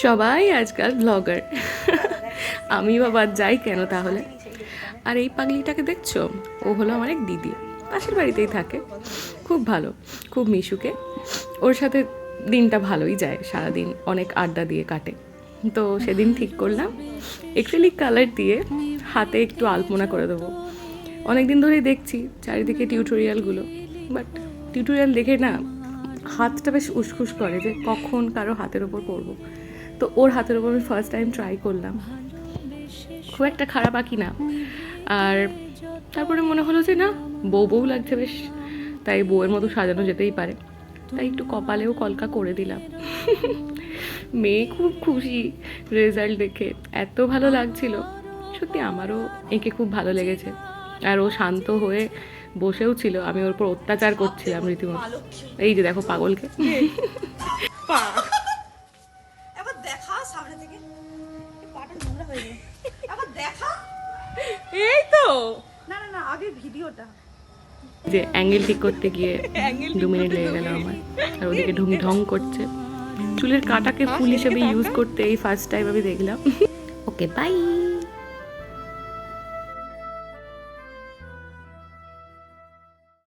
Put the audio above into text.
সবাই আজকাল ব্লগার, আমি বা বাদ যাই কেন তাহলে। আর এই পাগলিটাকে দেখছো, ও হলো আমার এক দিদি, পাশের বাড়িতেই থাকে, খুব ভালো, খুব মিশুকে। ওর সাথে দিনটা ভালোই যায়, সারাদিন অনেক আড্ডা দিয়ে কাটে। তো সেদিন ঠিক করলাম এক্রিলিক কালার দিয়ে হাতে একটু আলপনা করে দেবো। অনেক দিন ধরেই দেখছি চারিদিকে টিউটোরিয়ালগুলো, বাট টিউটোরিয়াল দেখে না হাতটা বেশ উসখুস করে যে কখন কারো হাতের ওপর করবো। তো ওর হাতের ওপর আমি ফার্স্ট টাইম ট্রাই করলাম, খুব একটা খারাপ আঁকি না। আর তারপরে মনে হলো যে না, বউ বউ লাগছে বেশ, তাই বউয়ের মতো সাজানো যেতেই পারে, তাই একটু কপালেও কলকা করে দিলাম। মেয়ে খুব খুশি রেজাল্ট দেখে, এত ভালো লাগছিল সত্যি, আমারও এঁকে খুব ভালো লেগেছে। আর ও শান্ত হয়ে বসেও ছিল, আমি ওর উপর অত্যাচার করছিলাম রীতিমতো। এই যে দেখো পাগলকে। এবার দেখা সামনে থেকে পাটা নোংরা হয়ে গেল, এবার দেখা। এই তো না না না, আগে ভিডিওটা। যে অ্যাঙ্গেল ঠিক করতে গিয়ে 2 মিনিট লেগে গেল আমার, আর ওদিকে ঢুং ঢং করছে। চুলের কাটাকে ফুল হিসেবে ইউজ করতে এই ফার্স্ট টাইম আমি দেখলাম। Okay bye.